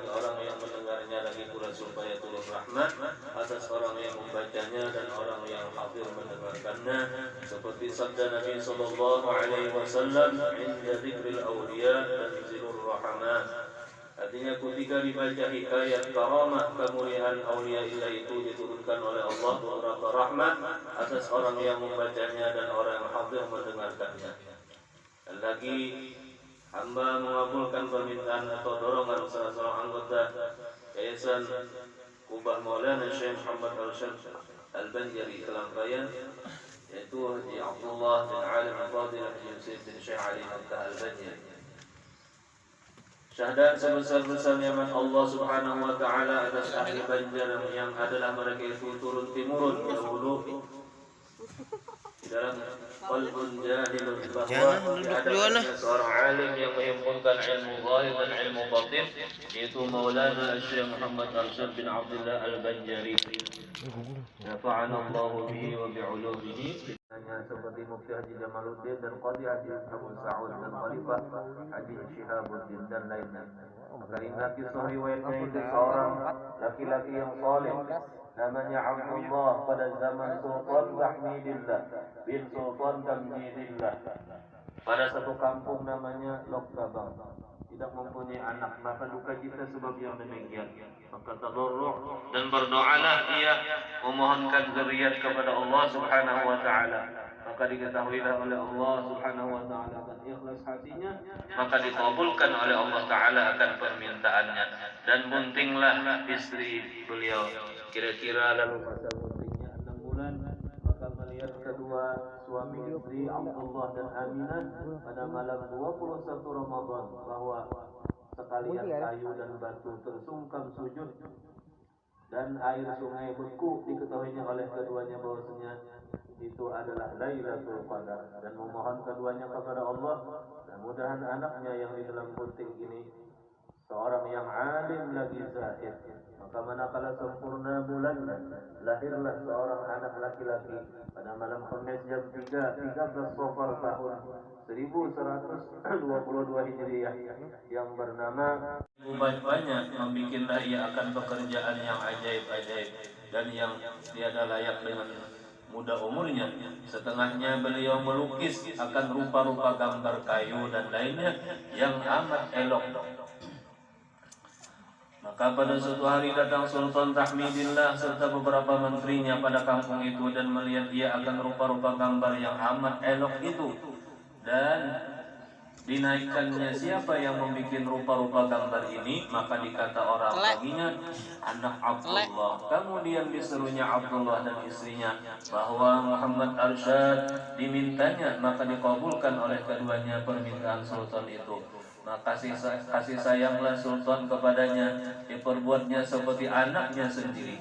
bagi orang yang mendengarnya, lagi pula supaya turun rahmat atas orang yang membacanya dan orang yang hadir mendengarkannya, seperti sabda Nabi sallallahu alaihi wasallam, "Inda dzikril awliya tanzilur rahmat." Artinya ketika dibaca hikayat karamah kemuliaan aulia itu diturunkan oleh Allah beberapa rahmat atas orang yang membacanya dan orang yang hadir mendengarkannya. Dan lagi hamba mengabulkan permintaan atau dorongan salah seorang anggota Yayasan Kubah Maulana Syekh Muhammad Arsyad Al-Banjari Kelambayan, yaitu Haji Abdullah bin Alim Al-Fadil Haji Yusuf bin Syekh Ali Makkah Al-Banjari. Syahadat sebesar-besarnya Allah Subhanahu wa taala atas ahli Banjar yang adalah mereka itu turun-temurun dahulu di dalam qalbun jahilun, bahwa ada seorang alim yang menghimpunkan ilmu zahir dan ilmu batin, yaitu Maulana Syekh Muhammad Arsyad bin Abdullah Al-Banjari. Nafa'ana Allahu bihi wa bi'ulumihi. Seperti Mufti Haji Jamaluddin dan Qadhi Haji Abu Sa'ud dan Khalifah Haji Shihabuddin dan lainnya. Maka ingat kisah riwayatnya itu seorang laki-laki yang saleh namanya Abdullah pada zaman Sultan Tahmidillah bin Sultan Tamjidillah. Pada satu kampung namanya Loktabang, tidak mempunyai anak, maka duka cita sebab yang demikian. Maka tadarru' dan berdoalah ia memohonkan zuriat kepada Allah Subhanahu wa taala. Maka diketahuilah oleh Allah Subhanahu wa taala dan ikhlas hatinya, maka dikabulkan oleh Allah taala akan permintaannya, dan buntinglah istri beliau. Kira-kira lalu masa buntingnya 6 bulan, maka melihat kedua suami istri Abdullah dan Aminah pada malam 21 Ramadan bahwa sekalian kayu dan batu tersungkam sujud dan air sungai beku, diketahuinya oleh keduanya bahwasanya itu adalah Lailatul Qadar, dan memohon keduanya kepada Allah mudah-mudahan anaknya yang di dalam bunting ini seorang yang alim lagi zahid. Maka manakala sempurna bulan, lahirlah seorang anak laki-laki pada malam Khamis jam 13 Safar tahun 1122 Hijriah yang bernama banyak membikinlah ia akan pekerjaan yang ajaib-ajaib dan yang tiada layak dengan muda umurnya. Setengahnya beliau melukis akan rupa-rupa gambar kayu dan lainnya yang amat elok. Maka pada suatu hari datang Sultan Tahmidillah serta beberapa menterinya pada kampung itu dan melihat ia akan rupa-rupa gambar yang amat elok itu, dan dinaikkannya siapa yang membuat rupa-rupa gambar ini, maka dikata orang baginya anak Abdullah. Kemudian diserunya Abdullah dan istrinya bahwa Muhammad Arsyad dimintanya, maka dikabulkan oleh keduanya permintaan Sultan itu. Maka kasih sayanglah Sultan kepadanya, diperbuatnya seperti anaknya sendiri.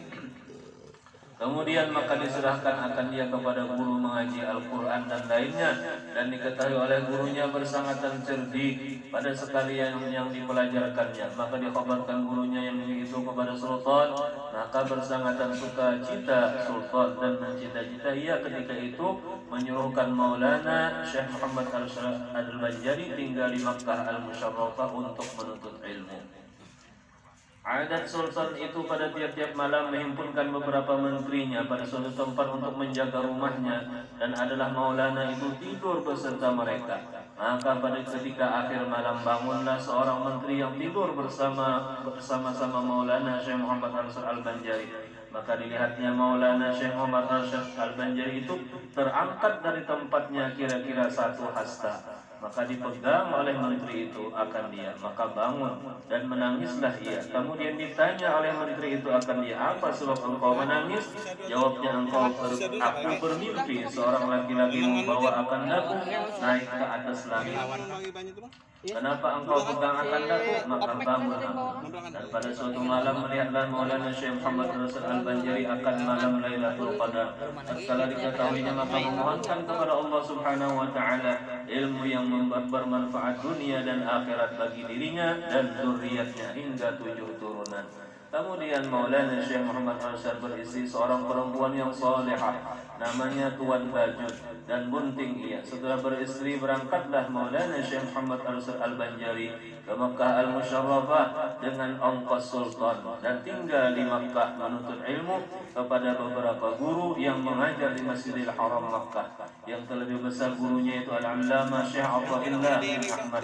Kemudian maka diserahkan akan dia kepada guru mengaji Al-Quran dan lainnya, dan diketahui oleh gurunya bersangatan cerdik pada sekalian yang dipelajarkannya. Maka dikhabarkan gurunya yang itu kepada Sultan, maka bersangatan sukacita Sultan dan mencita-cita ia ketika itu menyuruhkan Maulana Syekh Muhammad Arsyad Al-Banjari tinggal di Makkah Al-Musyarrafah untuk menuntut ilmu. Adat Sultan itu pada tiap-tiap malam menghimpunkan beberapa menterinya pada suatu tempat untuk menjaga rumahnya, dan adalah Maulana itu tidur beserta mereka. Maka pada ketika akhir malam bangunlah seorang menteri yang tidur bersama-sama Maulana Syekh Muhammad Arsyad Al-Banjari. Maka dilihatnya Maulana Syekh Muhammad Arsyad Al-Banjari itu terangkat dari tempatnya kira-kira 1 hasta. Maka dipegang oleh menteri itu akan dia, maka bangun dan menangislah ia. Kemudian ditanya oleh menteri itu akan dia, apa sebab engkau menangis? Jawabnya, aku bermimpi seorang laki-laki membawa akan daku naik ke atas langit. Kenapa engkau pegang akan daku? Maka bangun aku. Dan pada suatu malam melihatlah Maulana Syekh Muhammad Arsyad Al-Banjari akan malam Lailatul Qadar. Setelah diketahuinya maka memohonkan kepada Allah Subhanahu wa taala ilmu yang bermanfaat dunia dan akhirat bagi dirinya dan zuriatnya hingga 7 turunan. Kemudian Maulana Syekh Muhammad Arsyad beristri seorang perempuan yang salihah namanya Tuan Bajud, dan bunting ia. Setelah beristri berangkatlah Maulana Syekh Muhammad Arsyad Al-Banjari ke Makkah Al-Musyarrafah dengan ongkos sultan dan tinggal di Makkah menuntut ilmu kepada beberapa guru yang mengajar di Masjidil Haram Makkah. Yang terlebih besar gurunya itu Al-Allamah Syekh Abdullah bin Ahmad.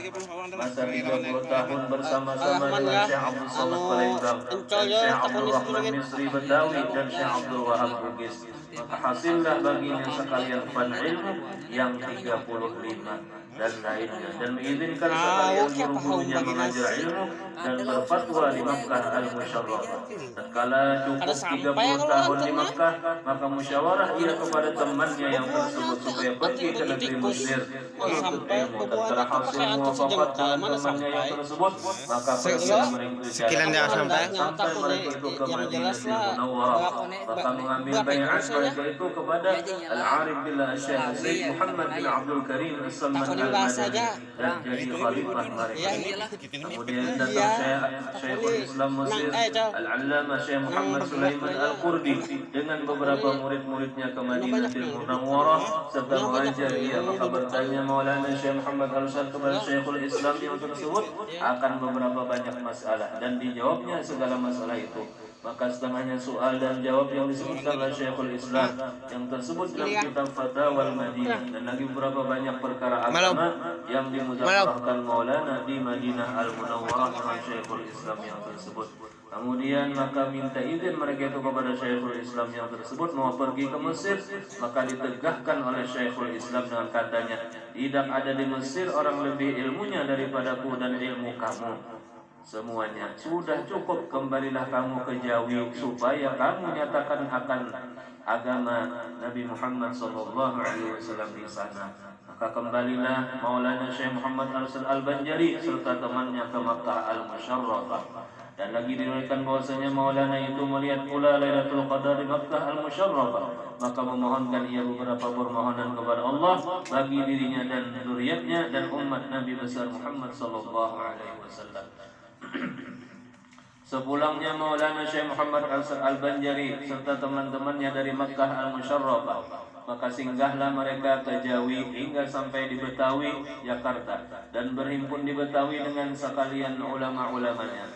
Masa 30 tahun bersama-sama dengan Syekh Abdul Samad Palembang dan Syekh Abdul Rahman Misri Betawi dan Syekh Abdul Wahab Bugis. Maka hasillah baginya sekalian fan ilmu yang 35 dan lainnya, dan mengizinkan sekalian guru-gurunya mengajar ilmu dan berfatwa di Makkah Al-Musyarrafah. Tatkala cukup 30 tahun di Makkah, maka musyawarah ia kepada temannya yang tersebut supaya pergi ke negeri Mesir untuk ilmu. Tatkala hasil muwafaqat dengan temannya yang tersebut, maka pergi mereka sampai mereka itu ke Madinatul Munawwarah, maka mengambil bai'at mereka itu kepada Al-Arif billah Syekh Sayyid Muhammad bin Abdul Karim As-Samman dan jadi khalifah mereka. Kemudian datang Syekhul Islam Mesir Al-Allamah Syekh Muhammad Sulaiman Al-Qurdi dengan beberapa murid-muridnya ke Madinatul Munawwarah serta mengajar ia. Maka bertanya Maulana Syekh Muhammad Al-Syad kepada Syekhul Islam yang tersebut akan beberapa banyak masalah, dan dijawabnya segala masalah itu. Maka setengahnya soal dan jawab yang disebutkan oleh Syekhul Islam yang tersebut dalam kitab Fatawal Madinah, dan lagi beberapa banyak perkara agama yang dimuzakarahkan Maulana di Madinah Al-Munawwarah dengan Syekhul Islam yang tersebut. Kemudian maka minta izin mereka itu kepada Syekhul Islam yang tersebut mau pergi ke Mesir. Maka ditegahkan oleh Syekhul Islam dengan katanya, tidak ada di Mesir orang lebih ilmunya daripadaku dan ilmu kamu semuanya. Sudah cukup, kembalilah kamu ke Jawi supaya kamu nyatakan akan agama Nabi Muhammad SAW di sana. Maka kembalilah Maulana Syekh Muhammad Al-Banjari serta temannya ke Makkah Al-Musyarrafah. Dan lagi diriwayatkan bahwasanya Maulana itu melihat pula Lailatul Qadar di Makkah Al-Musyarrafah, maka memohonkan ia beberapa permohonan kepada Allah bagi dirinya dan zuriatnya dan umat Nabi besar Muhammad SAW. Sepulangnya Maulana Syekh Muhammad Al-Banjari serta teman-temannya dari Makkah Al-Musyarrafah, maka singgahlah mereka ke Jawi hingga sampai di Betawi, Jakarta, dan berhimpun di Betawi dengan sekalian ulama-ulamanya.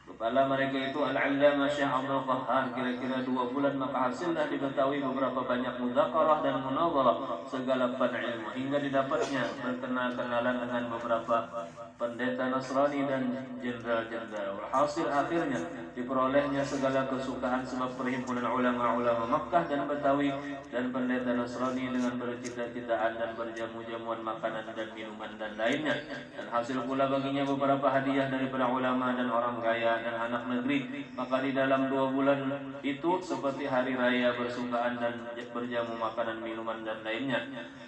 Kepala mereka itu Al-Allamah Syekh Abdul Qahhar. Kira-kira 2 bulan maka hasillah di Betawi beberapa banyak mudzakarah dan munadharah segala fan ilmu, hingga didapatnya berkenal-kenalan dengan beberapa pendeta Nasrani dan jenderal-jenderal. Hasil akhirnya diperolehnya segala kesukaan sebab perhimpunan ulama-ulama Makkah dan Betawi dan pendeta Nasrani dengan bercita-citaan dan berjamu-jamuan makanan dan minuman dan lainnya. Dan hasil pula baginya beberapa hadiah daripada ulama dan orang kaya dan anak negeri. Maka di dalam 2 bulan itu seperti hari raya bersukaan dan berjamu makanan, minuman dan lainnya.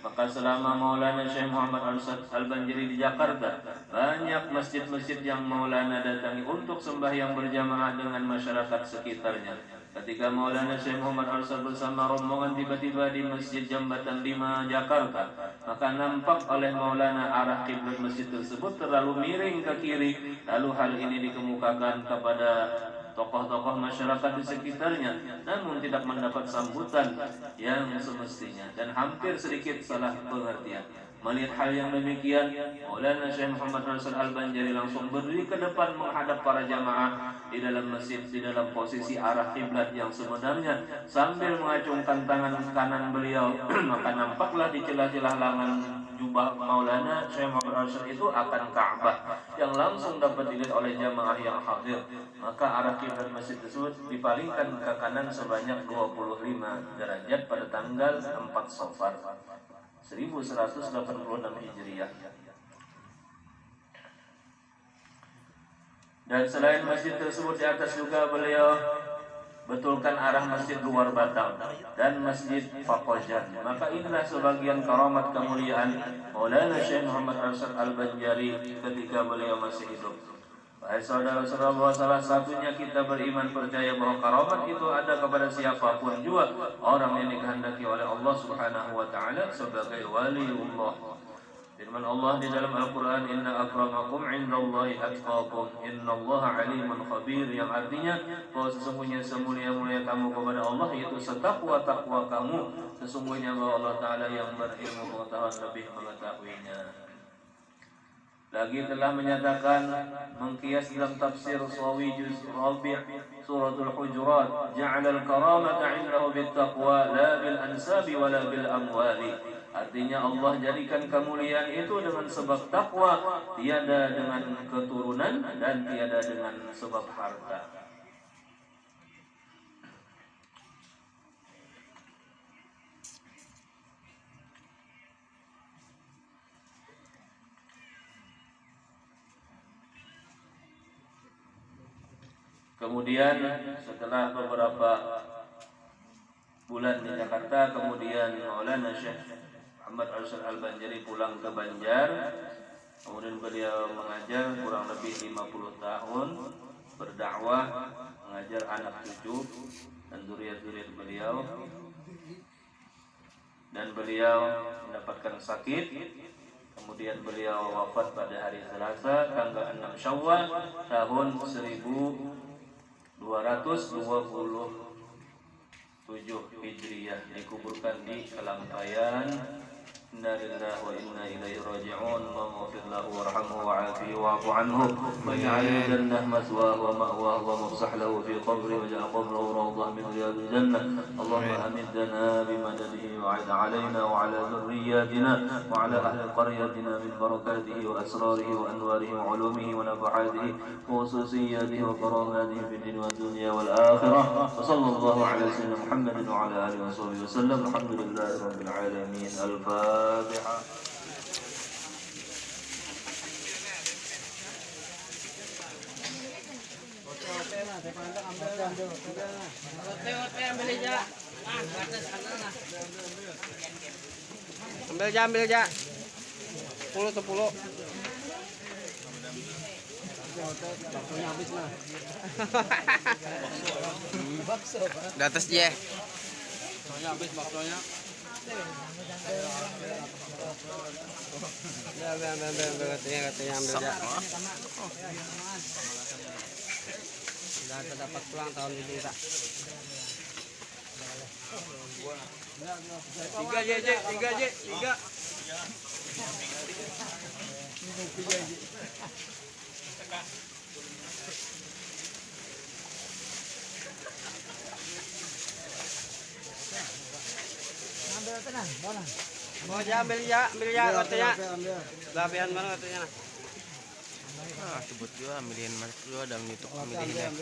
Maka selama Maulana Syekh Muhammad Al-Banjari di Jakarta, banyak masjid-masjid yang Maulana datangi untuk sembahyang berjamaah dengan masyarakat sekitarnya. Ketika Maulana Syekh Muhammad Al-Syad bersama rombongan tiba-tiba di Masjid Jambatan 5 Jakarta, maka nampak oleh Maulana arah kiblat masjid tersebut terlalu miring ke kiri. Lalu hal ini dikemukakan kepada tokoh-tokoh masyarakat di sekitarnya, namun tidak mendapat sambutan yang semestinya dan hampir sedikit salah pengertian. Melihat hal yang demikian, Maulana Syekh Muhammad Al-Banjari langsung berdiri ke depan menghadap para jamaah di dalam masjid di dalam posisi arah kiblat yang sebenarnya, sambil mengacungkan tangan kanan beliau. Maka nampaklah di celah-celah lengan jubah Maulana Syekh Muhammad Al-Syad itu akan Ka'bah yang langsung dapat dilihat oleh jamaah yang hadir. Maka arah kiblat masjid tersebut dipalingkan ke kanan sebanyak 25 derajat pada tanggal 4 Safar 1186 Hijriah. Dan selain masjid tersebut, di atas juga beliau betulkan arah masjid luar batang dan masjid Fakojan. Maka inilah sebagian karamat kemuliaan Maulana Syekh Muhammad Al-Banjari ketika beliau masih hidup. Baik saudara-saudara, bahwa salah satunya kita beriman percaya bahwa karamat itu ada kepada siapapun juga orang yang dikehendaki oleh Allah Subhanahu wa taala sebagai waliullah. Firman Allah di dalam Al-Qur'an, inna akramakum indallahi atqakum innallaha alimun khabir, yang artinya bahwa sesungguhnya semulia-mulia kamu kepada Allah yaitu setakwa-takwa kamu, sesungguhnya bahwa Allah taala yang berilmu pengetahuan lebih mengetahuinya. Lagi telah menyatakan mengkias dalam tafsir Sawi juz Rabi' suratul Hujurat, ja'ala al-karamata 'indahu bit-taqwa la bil ansabi wala bil amwali. Artinya Allah jadikan kemuliaan itu dengan sebab takwa, tiada dengan keturunan dan tiada dengan sebab harta. Kemudian setelah beberapa bulan di Jakarta, kemudian Maulana Syekh Muhammad Arsyad Al-Banjari pulang ke Banjar. Kemudian beliau mengajar kurang lebih 50 tahun, berdakwah, mengajar anak cucu dan zuriat-zuriat beliau. Dan beliau mendapatkan sakit. Kemudian beliau wafat pada hari Selasa tanggal 6 Syawal tahun 1227 Hijriah, dikuburkan di Kelampayan. Inna lillahi wa inna ilaihi raji'un. Allahumma ighfir lahu warhamhu wa'afihi wa'fu anhu waj'al jannah maswahu wa ma'wahu wa mafsah lahu fi qabrihi waj'al qabrahu rawdah min riyadil jannah. Allahumma amidna bimadadihi wa'id 'alaina wa 'ala dhurriyyatina wa 'ala ahli qaryatina min barakatihi wa asrarihi wa anwarihi wa 'ulumihi wa nafahatihi wa khususiyyatihi wa karamatihi fid dunya wad dunya wal akhirah. Wa sallallahu 'ala sayyidina Muhammadin wa 'ala alihi wa sahbihi wa sallam. Alhamdulillahi rabbil alamin. Al-Fatiha. Ambil aja. 10. Baksonya habis lah. Di atas je. Baksonya habis baksonya. Ambil katanya ambil aja. Sudah terdapat pulang tahun ini tak. 3 J. Ambil tenang, mana? Oh, ambil ya katanya. Lapian mana katanya? Sebut juga ambilin mas dulu ada menit ambilin.